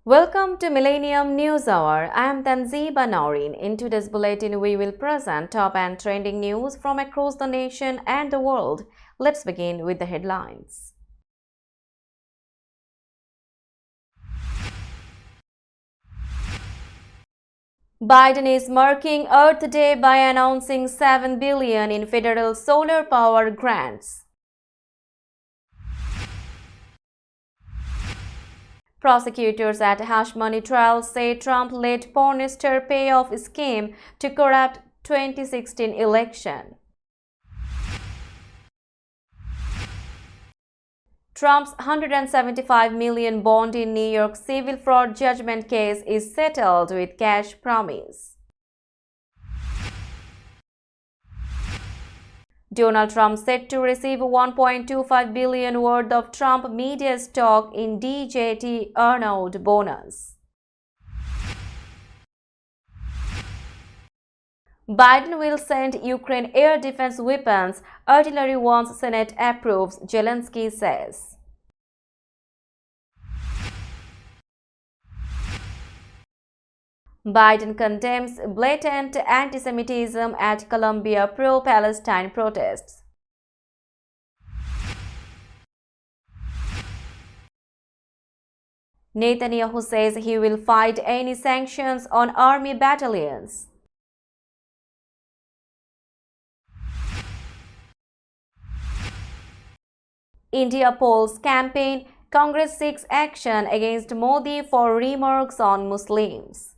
Welcome to Millennium News Hour. I am Tanzeeba Noreen. In today's bulletin, we will present top and trending news from across the nation and the world. Let's begin with the headlines. Biden is marking Earth Day by announcing $7 billion in federal solar power grants. Prosecutors at hush money trial say Trump led pornster payoff scheme to corrupt 2016 election. Trump's $175 million bond in New York civil fraud judgment case is settled with cash promise. Donald Trump said to receive $1.25 billion worth of Trump media stock in DJT earnout bonus. Biden will send Ukraine air defense weapons, artillery once Senate approves, Zelensky says. Biden condemns blatant anti-Semitism at Columbia pro-Palestine protests. Netanyahu says he will fight any sanctions on army battalions. India polls campaign, Congress seeks action against Modi for remarks on Muslims.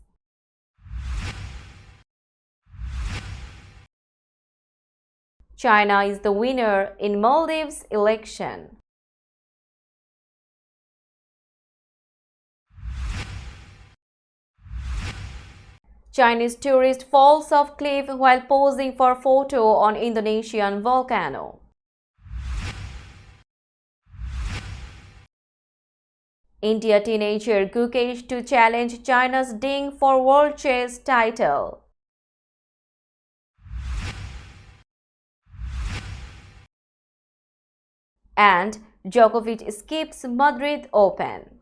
China is the winner in Maldives election. Chinese tourist falls off cliff while posing for photo on Indonesian volcano. India teenager Gukesh to challenge China's Ding for World Chess title. And Djokovic skips Madrid Open.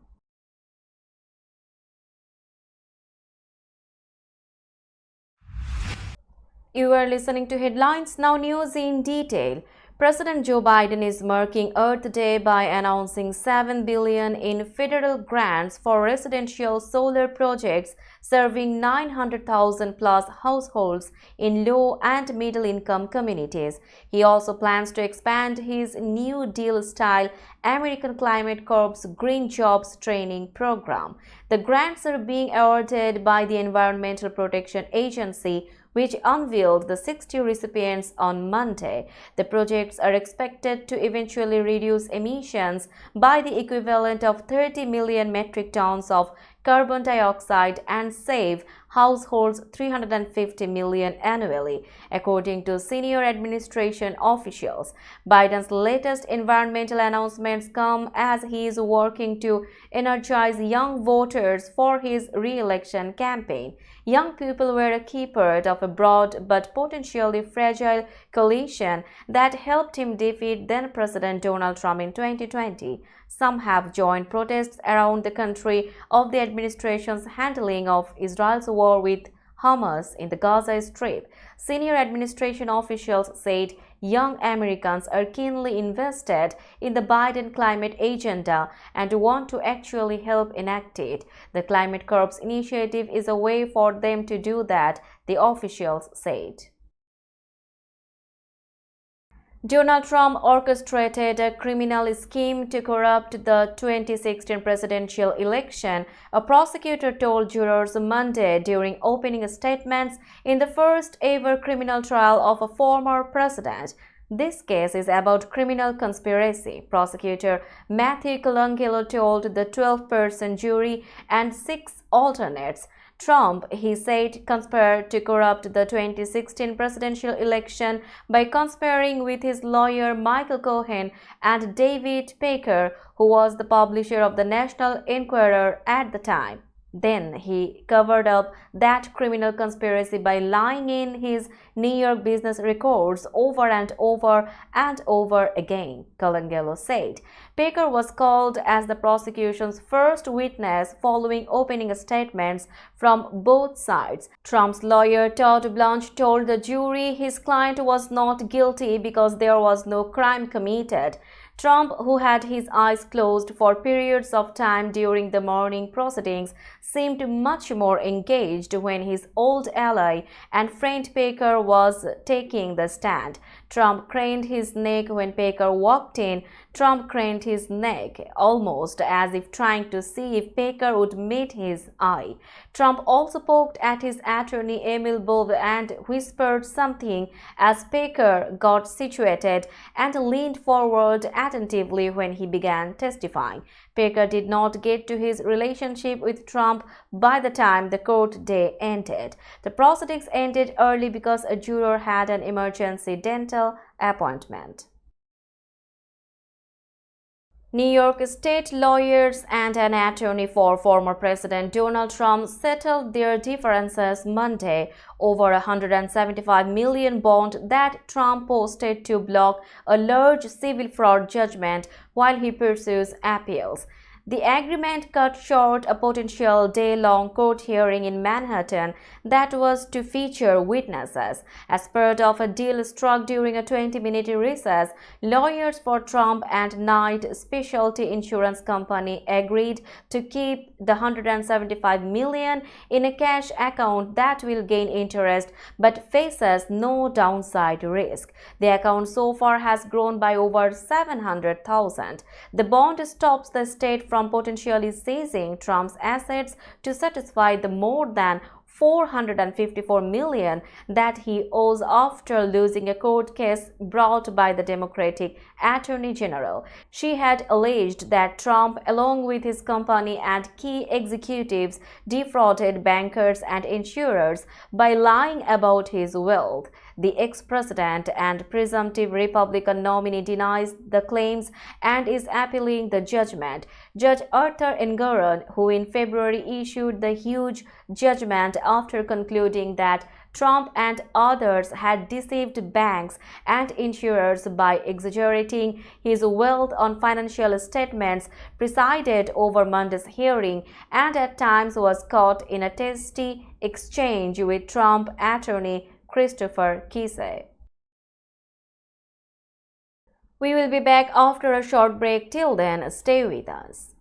You are listening to Headlines Now News in detail. President Joe Biden is marking Earth Day by announcing $7 billion in federal grants for residential solar projects serving 900,000 plus households in low and middle income communities. He also plans to expand his New Deal-style American Climate Corps Green Jobs Training Program. The grants are being awarded by the Environmental Protection Agency, which unveiled the 60 recipients on Monday. The projects are expected to eventually reduce emissions by the equivalent of 30 million metric tons of carbon dioxide and save households $350 million annually, according to senior administration officials. Biden's latest environmental announcements come as he is working to energize young voters for his re-election campaign. Young people were a key part of a broad but potentially fragile coalition that helped him defeat then-President Donald Trump in 2020. Some have joined protests around the country of the administration's handling of Israel's war with Hamas in the Gaza Strip. Senior administration officials said young Americans are keenly invested in the Biden climate agenda and want to actually help enact it. The Climate Corps initiative is a way for them to do that, the officials said. Donald Trump orchestrated a criminal scheme to corrupt the 2016 presidential election, a prosecutor told jurors Monday during opening statements in the first-ever criminal trial of a former president. This case is about criminal conspiracy, prosecutor Matthew Colangelo told the 12-person jury and 6 alternates. Trump, he said, conspired to corrupt the 2016 presidential election by conspiring with his lawyer Michael Cohen and David Baker, who was the publisher of the National Enquirer at the time. Then he covered up that criminal conspiracy by lying in his New York business records over and over and over again, Colangelo said. Baker was called as the prosecution's first witness following opening statements from both sides. Trump's lawyer Todd Blanche told the jury his client was not guilty because there was no crime committed. Trump, who had his eyes closed for periods of time during the morning proceedings, seemed much more engaged when his old ally and friend Baker was taking the stand. Trump craned his neck when Baker walked in. Trump craned his neck, almost as if trying to see if Baker would meet his eye. Trump also poked at his attorney Emil Bove and whispered something as Baker got situated and leaned forward attentively when he began testifying. Baker did not get to his relationship with Trump by the time the court day ended. The proceedings ended early because a juror had an emergency dental appointment. New York state lawyers and an attorney for former President Donald Trump settled their differences Monday over a $175 million bond that Trump posted to block a large civil fraud judgment while he pursues appeals. The agreement cut short a potential day-long court hearing in Manhattan that was to feature witnesses. As part of a deal struck during a 20-minute recess, lawyers for Trump and Knight Specialty Insurance Company agreed to keep the $175 million in a cash account that will gain interest but faces no downside risk. The account so far has grown by over $700,000. The bond stops the state from potentially seizing Trump's assets to satisfy the more than $454 million that he owes after losing a court case brought by the Democratic Attorney General. She had alleged that Trump, along with his company and key executives, defrauded bankers and insurers by lying about his wealth. The ex-president and presumptive Republican nominee denies the claims and is appealing the judgment. Judge Arthur Engoron, who in February issued the huge judgment after concluding that Trump and others had deceived banks and insurers by exaggerating his wealth on financial statements, presided over Monday's hearing and at times was caught in a testy exchange with Trump attorney Christopher Kise. We will be back after a short break. Till then, stay with us.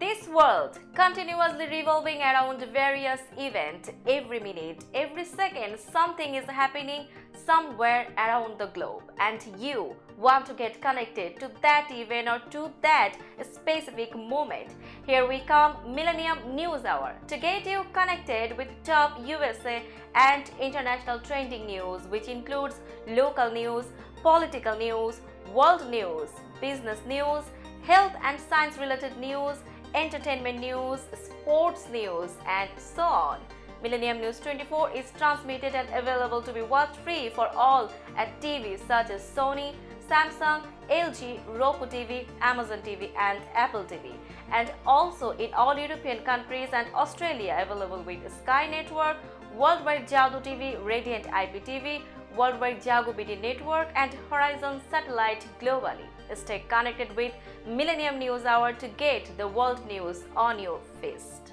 This world continuously revolving around various events. Every minute, every second, something is happening somewhere around the globe, and you want to get connected to that event or to that specific moment. Here we come, Millennium News Hour, to get you connected with top USA and international trending news, which includes local news, political news, world news, business news, health and science related news, entertainment news, sports news, and so on. Millennium News 24 is transmitted and available to be watched free for all at TVs such as Sony, Samsung, LG, Roku TV, Amazon TV, and Apple TV, and also in all European countries and Australia, available with Sky Network, Worldwide Jago TV, Radiant IPTV, Worldwide Jago BD Network, and Horizon Satellite globally. Stay connected with Millennium News Hour to get the world news on your fist.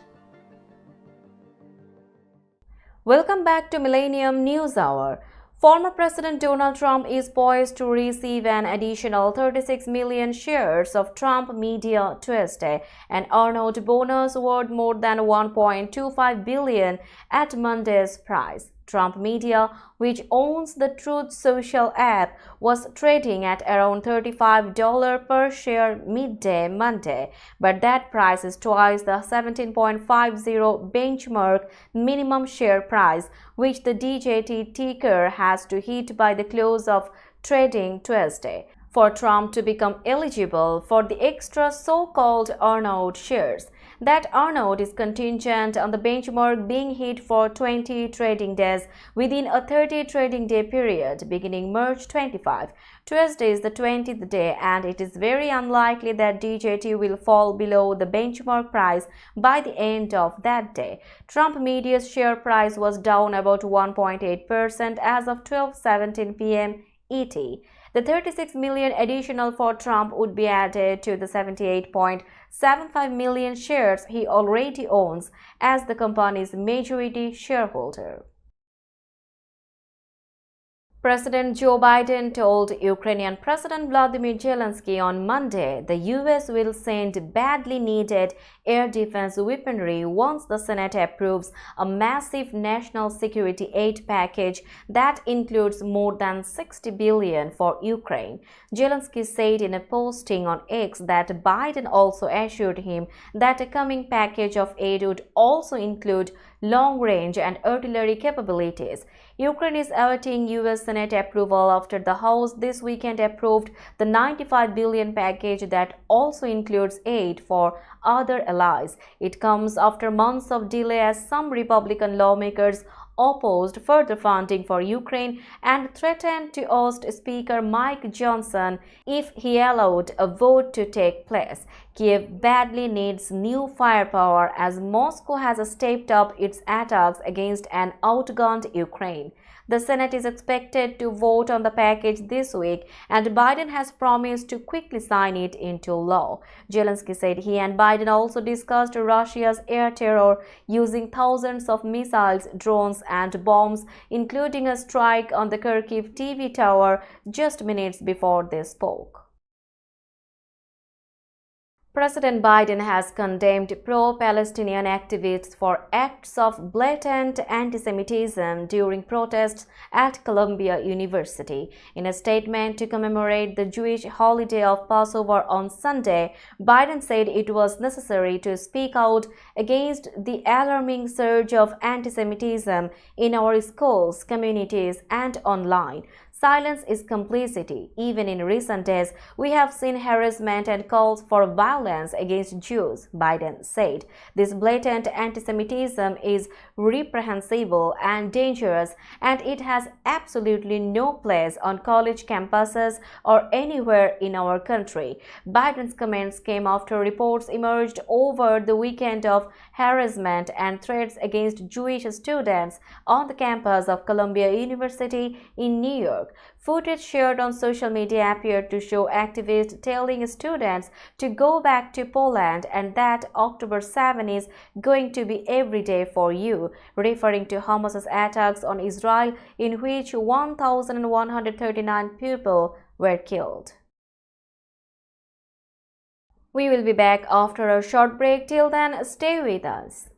Welcome back to Millennium News Hour. Former President Donald Trump is poised to receive an additional 36 million shares of Trump Media Tuesday, an earnout bonus worth more than $1.25 billion at Monday's price. Trump Media, which owns the Truth Social app, was trading at around $35 per share midday Monday, but that price is twice the 17.50 benchmark minimum share price, which the DJT ticker has to hit by the close of trading Tuesday for Trump to become eligible for the extra so-called earnout shares. That earnout is contingent on the benchmark being hit for 20 trading days within a 30 trading day period beginning March 25. Tuesday is the 20th day, and it is very unlikely that DJT will fall below the benchmark price by the end of that day. Trump media's share price was down about 1.8% as of 12:17 p.m. ET. The 36 million additional for Trump would be added to the 78.75 million shares he already owns as the company's majority shareholder. President Joe Biden told Ukrainian President Vladimir Zelensky on Monday the U.S. will send badly needed air defense weaponry once the Senate approves a massive national security aid package that includes more than $60 billion for Ukraine. Zelensky said in a posting on X that Biden also assured him that a coming package of aid would also include long-range and artillery capabilities. Ukraine is awaiting U.S. Senate approval after the House this weekend approved the $95 billion package that also includes aid for other allies. It comes after months of delay as some Republican lawmakers opposed further funding for Ukraine and threatened to oust Speaker Mike Johnson if he allowed a vote to take place. Kiev badly needs new firepower as Moscow has stepped up its attacks against an outgunned Ukraine. The Senate is expected to vote on the package this week, and Biden has promised to quickly sign it into law. Zelensky said he and Biden also discussed Russia's air terror using thousands of missiles, drones, and bombs, including a strike on the Kharkiv TV tower just minutes before they spoke. President Biden has condemned pro-Palestinian activists for acts of blatant anti-Semitism during protests at Columbia University. In a statement to commemorate the Jewish holiday of Passover on Sunday, Biden said it was necessary to speak out against the alarming surge of anti-Semitism in our schools, communities, and online. Silence is complicity. Even in recent days, we have seen harassment and calls for violence against Jews, Biden said. This blatant anti-Semitism is reprehensible and dangerous, and it has absolutely no place on college campuses or anywhere in our country. Biden's comments came after reports emerged over the weekend of harassment and threats against Jewish students on the campus of Columbia University in New York. Footage shared on social media appeared to show activists telling students to go back to Poland and that October 7 is going to be every day for you, referring to Hamas's attacks on Israel in which 1,139 people were killed. We will be back after a short break. Till then, stay with us.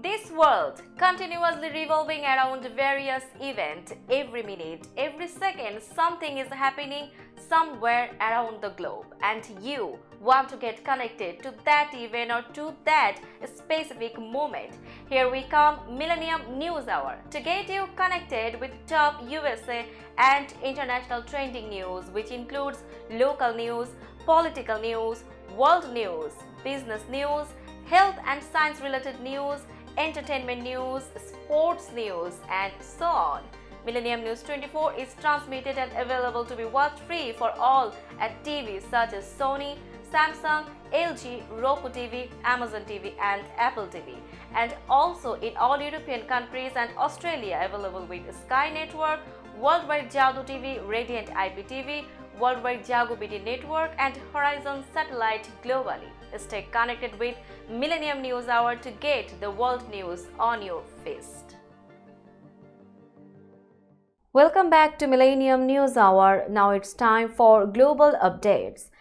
This world continuously revolving around various events. Every minute, every second, something is happening somewhere around the globe, and you want to get connected to that event or to that specific moment. Here we come, Millennium News Hour, to get you connected with top USA and international trending news, which includes local news, political news, world news, business news, health and science related news, entertainment news, sports news, and so on. Millennium News 24 is transmitted and available to be watched free for all at TVs such as Sony, Samsung, LG, Roku TV, Amazon TV, and Apple TV, and also in all European countries and Australia, available with Sky Network, Worldwide Jago TV, Radiant IPTV, Worldwide Jago BT Network, and Horizon Satellite globally. Stay connected with Millennium News Hour to get the world news on your fist. Welcome back to Millennium News Hour. Now it's time for global updates.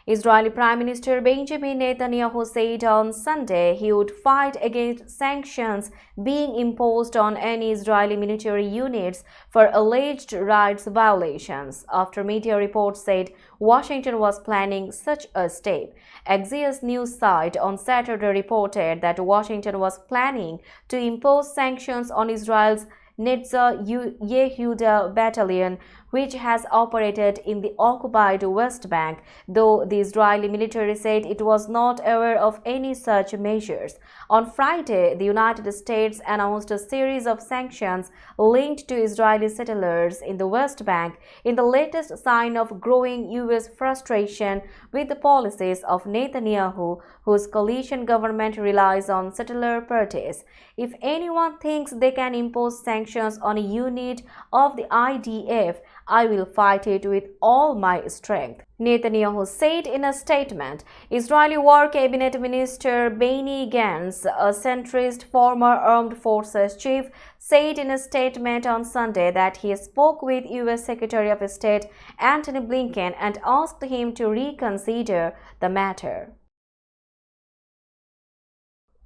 Israeli Prime Minister Benjamin Netanyahu said on Sunday he would fight against sanctions being imposed on any Israeli military units for alleged rights violations, after media reports said Washington was planning such a step. Axios news site on Saturday reported that Washington was planning to impose sanctions on Israel's Netza Yehuda Battalion, which has operated in the occupied West Bank, though the Israeli military said it was not aware of any such measures. On Friday, the United States announced a series of sanctions linked to Israeli settlers in the West Bank in the latest sign of growing U.S. frustration with the policies of Netanyahu, whose coalition government relies on settler parties. If anyone thinks they can impose sanctions on a unit of the IDF, I will fight it with all my strength, Netanyahu said in a statement. Israeli War Cabinet Minister Benny Gantz, a centrist former armed forces chief, said in a statement on Sunday that he spoke with U.S. Secretary of State Antony Blinken and asked him to reconsider the matter.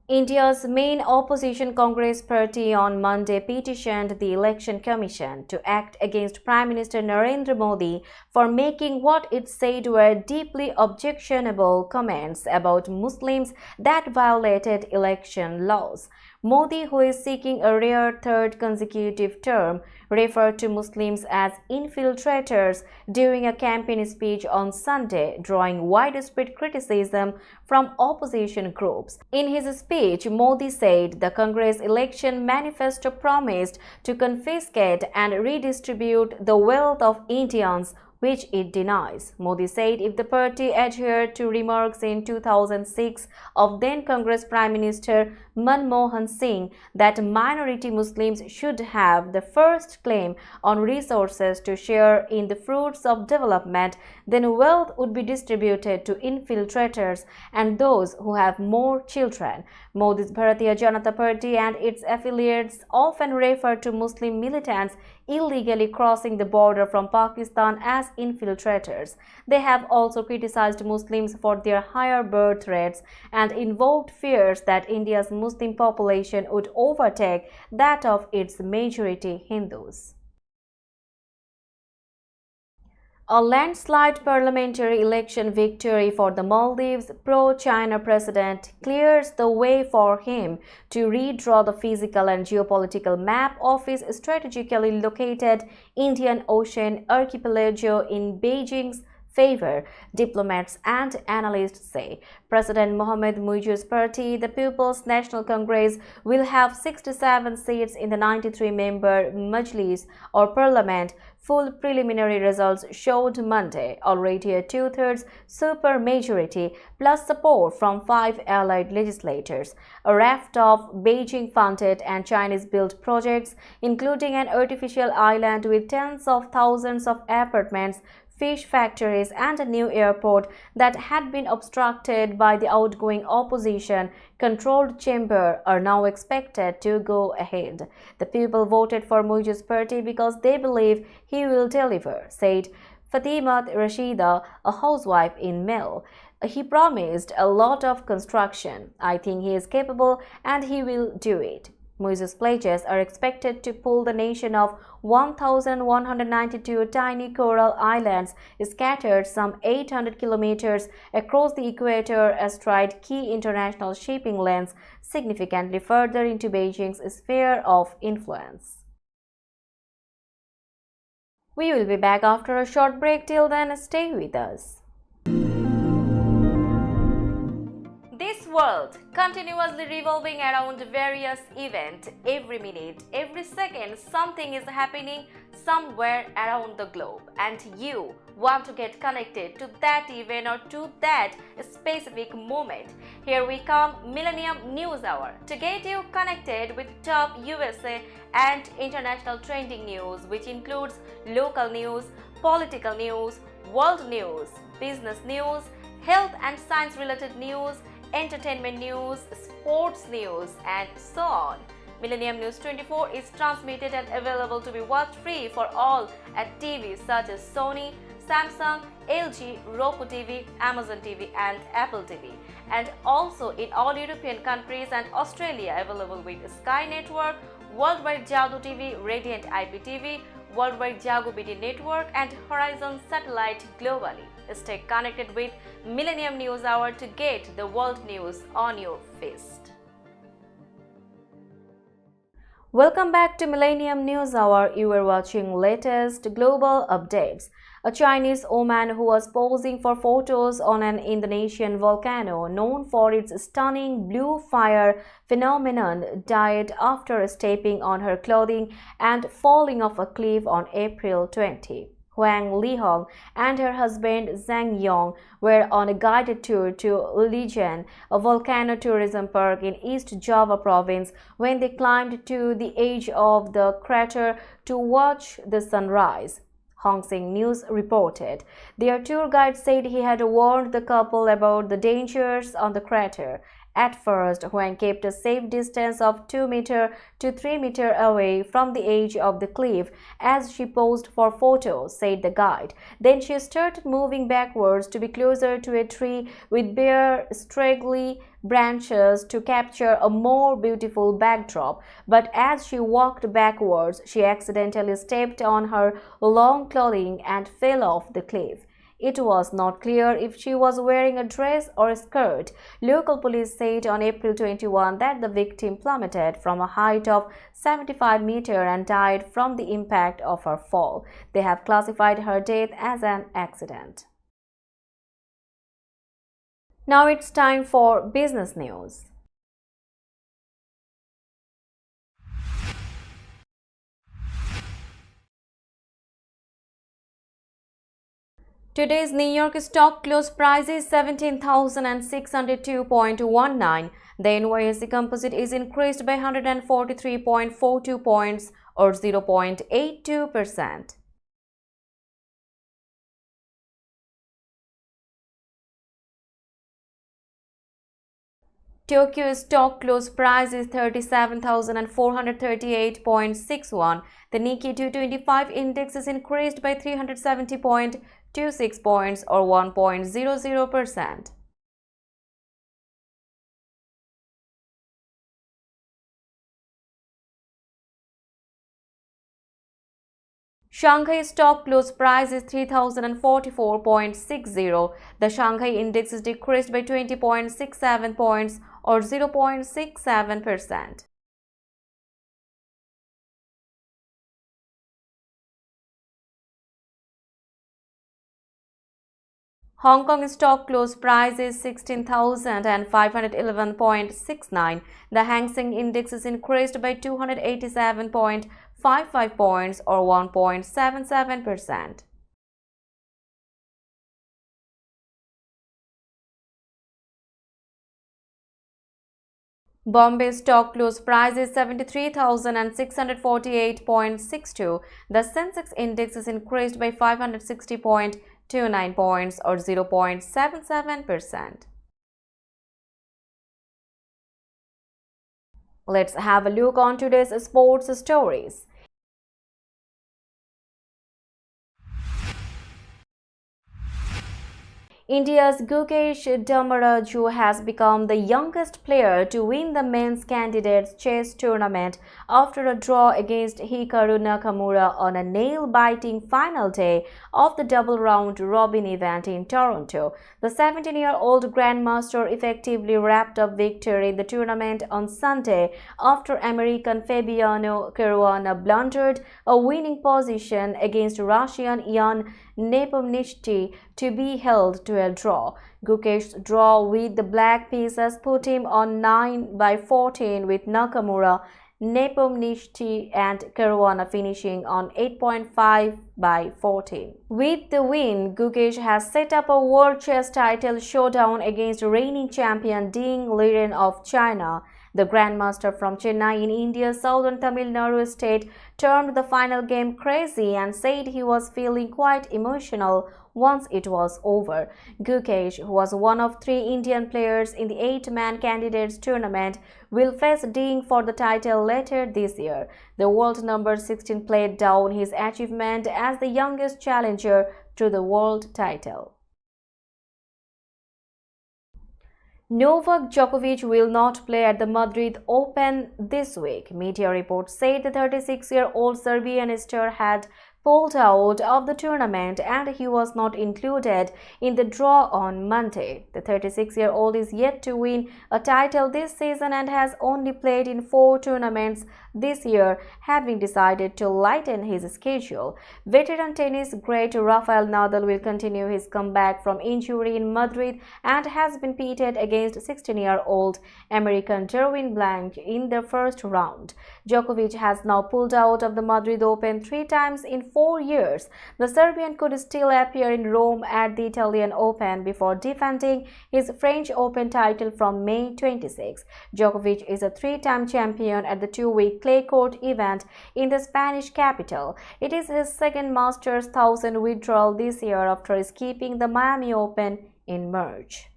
India's main opposition Congress party on Monday petitioned the Election Commission to act against Prime Minister Narendra Modi for making what it said were deeply objectionable comments about Muslims that violated election laws. Modi, who is seeking a rare third consecutive term, referred to Muslims as infiltrators during a campaign speech on Sunday, drawing widespread criticism from opposition groups. In his speech, Modi said the Congress election manifesto promised to confiscate and redistribute the wealth of Indians, which it denies. Modi said if the party adhered to remarks in 2006 of then Congress Prime Minister Manmohan Singh that minority Muslims should have the first claim on resources to share in the fruits of development, then wealth would be distributed to infiltrators and those who have more children. Modi's Bharatiya Janata Party and its affiliates often refer to Muslim militants illegally crossing the border from Pakistan as infiltrators. They have also criticized Muslims for their higher birth rates and invoked fears that India's Muslim population would overtake that of its majority Hindus. A landslide parliamentary election victory for the Maldives' pro-China president clears the way for him to redraw the physical and geopolitical map of his strategically located Indian Ocean archipelago in Beijing's favor, diplomats and analysts say. President Mohamed Muijiz's party, the People's National Congress, will have 67 seats in the 93-member Majlis or parliament. Full preliminary results showed Monday already a two-thirds supermajority plus support from 5 allied legislators. A raft of Beijing-funded and Chinese-built projects, including an artificial island with tens of thousands of apartments, fish factories and a new airport that had been obstructed by the outgoing opposition-controlled chamber are now expected to go ahead. The people voted for Muijiz's party because they believe he will deliver, said Fatimat Rashida, a housewife in Mel. He promised a lot of construction. I think he is capable and he will do it. Muijiz's pledges are expected to pull the nation of 1,192 tiny coral islands scattered some 800 kilometers across the equator astride key international shipping lanes significantly further into Beijing's sphere of influence. We will be back after a short break. Till then, stay with us. This world continuously revolving around various events. Every minute, every second, something is happening somewhere around the globe, and you want to get connected to that event or to that specific moment. Here we come, Millennium News Hour, to get you connected with top USA and international trending news, which includes local news, political news, world news, business news, health and science related news, entertainment news, sports news, and so on. Millennium News 24 is transmitted and available to be watched free for all at TVs such as Sony, Samsung, LG, Roku TV, Amazon TV, and Apple TV, and also in all European countries and Australia, available with Sky Network, Worldwide Jago TV, Radiant IPTV, Worldwide Jago BT Network, and Horizon Satellite globally. Stay connected with Millennium News Hour to get the world news on your fist. Welcome back to Millennium News Hour. You are watching latest global updates. A Chinese woman who was posing for photos on an Indonesian volcano known for its stunning blue fire phenomenon died after stepping on her clothing and falling off a cliff on April 20. Huang Lihong and her husband Zhang Yong were on a guided tour to Lijian, a volcano tourism park in East Java province, when they climbed to the edge of the crater to watch the sunrise. Hong Seng News reported. Their tour guide said he had warned the couple about the dangers on the crater. At first, Huang kept a safe distance of 2 meters to 3 meters away from the edge of the cliff as she posed for photos, said the guide. Then she started moving backwards to be closer to a tree with bare, straggly branches to capture a more beautiful backdrop. But as she walked backwards, she accidentally stepped on her long clothing and fell off the cliff. It was not clear if she was wearing a dress or a skirt. Local police said on April 21 that the victim plummeted from a height of 75 meters and died from the impact of her fall. They have classified her death as an accident. Now it's time for business news. Today's New York stock closed price is 17,602.19. The NYSE Composite is increased by 143.42 points or 0.82%. Tokyo stock close price is 37,438.61. The Nikkei 225 index is increased by 370.26 points or 1.00%. Shanghai stock close price is 3,044.60. The Shanghai index is decreased by 20.67 points or 0.67%. Hong Kong stock close price is 16,511.69. The Hang Seng index is increased by 287.55 points or 1.77%. Bombay stock close price is 73,648.62. The Sensex index is increased by 560.29 points or 0.77%. Let's have a look on today's sports stories. India's Gukesh Damaraju has become the youngest player to win the men's candidates chess tournament after a draw against Hikaru Nakamura on a nail-biting final day of the double round robin event in Toronto. The 17-year-old grandmaster effectively wrapped up victory in the tournament on Sunday after American Fabiano Caruana blundered a winning position against Russian Ian Nepomniachtchi to be held to a draw. Gukesh's draw with the black pieces put him on 9/14 with Nakamura, Nepomniachtchi and Caruana finishing on 8.5/14. With the win, Gukesh has set up a world chess title showdown against reigning champion Ding Liren of China. The grandmaster from Chennai in India's southern Tamil Nadu state termed the final game crazy and said he was feeling quite emotional once it was over. Gukesh, who was one of 3 Indian players in the 8-man candidates tournament, will face Ding for the title later this year. The world number 16 played down his achievement as the youngest challenger to the world title. Novak Djokovic will not play at the Madrid Open this week. Media reports said the 36-year-old Serbian star had pulled out of the tournament and he was not included in the draw on Monday. The 36-year-old is yet to win a title this season and has only played in 4 tournaments this year, having decided to lighten his schedule. Veteran tennis great Rafael Nadal will continue his comeback from injury in Madrid and has been pitted against 16-year-old American Derwin Blanc in the first round. Djokovic has now pulled out of the Madrid Open 3 times in 4 years. The Serbian could still appear in Rome at the Italian Open before defending his French Open title from May 26. Djokovic is a 3-time champion at the 2-week clay court event in the Spanish capital. It is his second Masters 1000 withdrawal this year after escaping the Miami Open in March.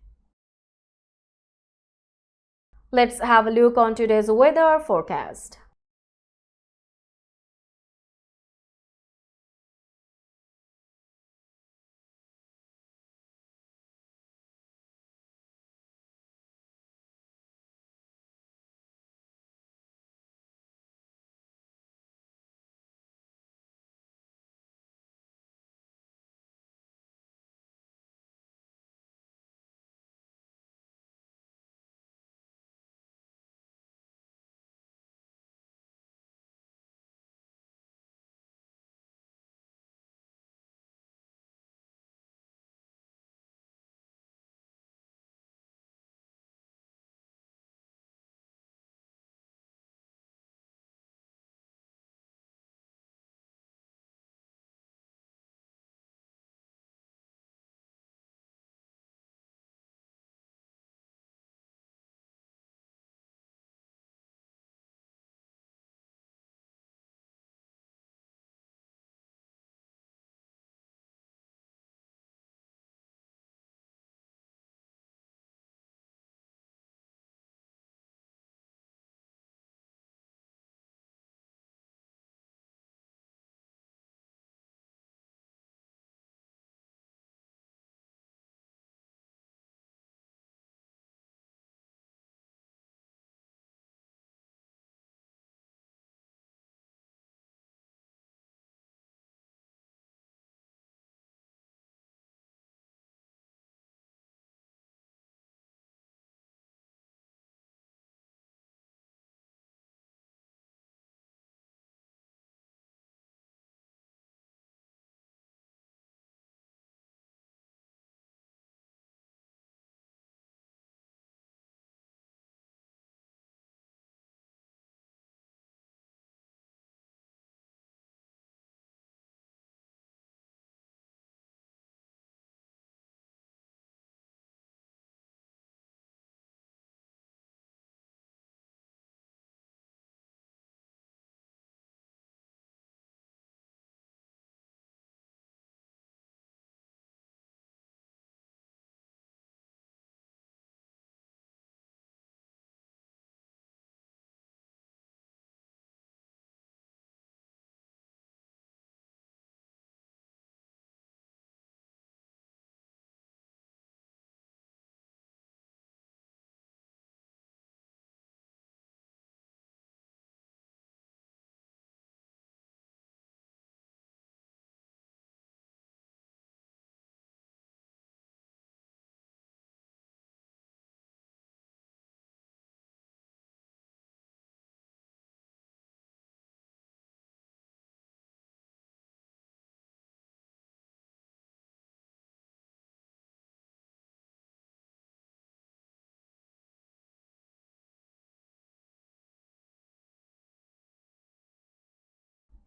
Let's have a look on today's weather forecast.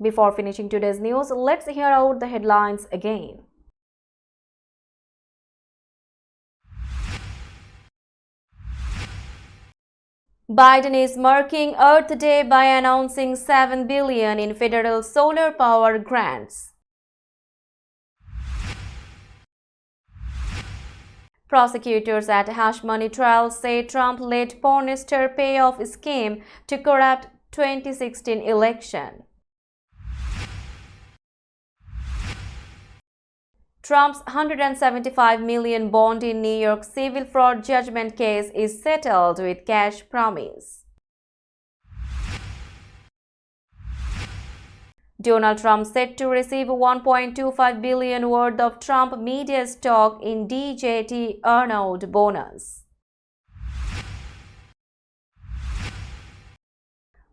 Before finishing today's news, let's hear out the headlines again. Biden is marking Earth Day by announcing $7 billion in federal solar power grants. Prosecutors at hush money trial say Trump-led porn star payoff scheme to corrupt 2016 election. Trump's $175 million bond in New York civil fraud judgment case is settled with cash promise. Donald Trump said to receive $1.25 billion worth of Trump media stock in DJT earnout bonus.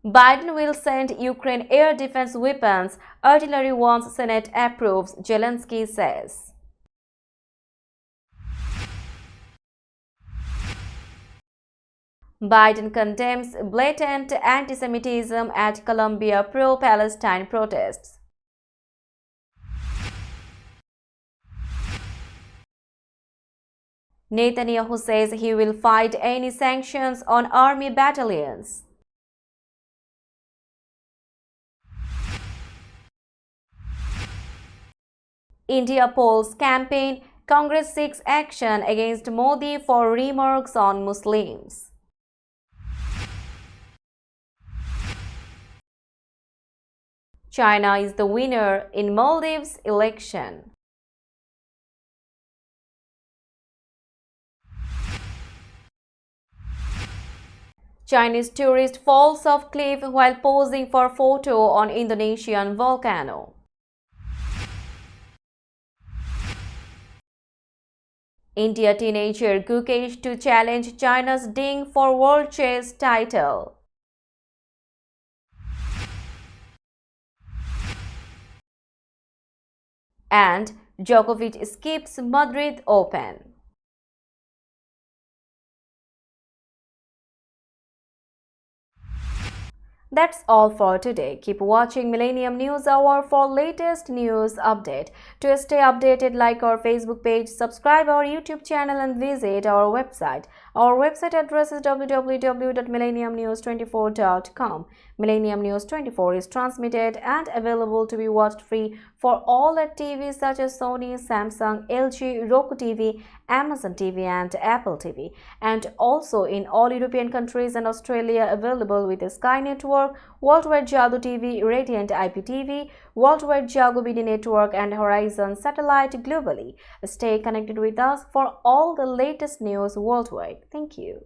Biden will send Ukraine air defense weapons, artillery once Senate approves, Zelensky says. Biden condemns blatant anti-Semitism at Columbia pro-Palestine protests. Netanyahu says he will fight any sanctions on army battalions. India polls campaign, Congress seeks action against Modi for remarks on Muslims. China is the winner in Maldives election. Chinese tourist falls off cliff while posing for photo on Indonesian volcano. India teenager Gukesh to challenge China's Ding for World Chess title. And Djokovic skips Madrid Open. That's all for today. Keep watching Millennium News Hour for latest news update. To stay updated, like our Facebook page, subscribe our YouTube channel and visit our website. Our website address is www.millenniumnews24.com. Millennium News 24 is transmitted and available to be watched free for all at TVs such as Sony, Samsung, LG, Roku TV, Amazon TV and Apple TV, and also in all European countries and Australia, available with the Sky Network, Worldwide Jago TV, Radiant IPTV, Worldwide Jago BD Network and Horizon Satellite globally. Stay connected with us for all the latest news worldwide. Thank you.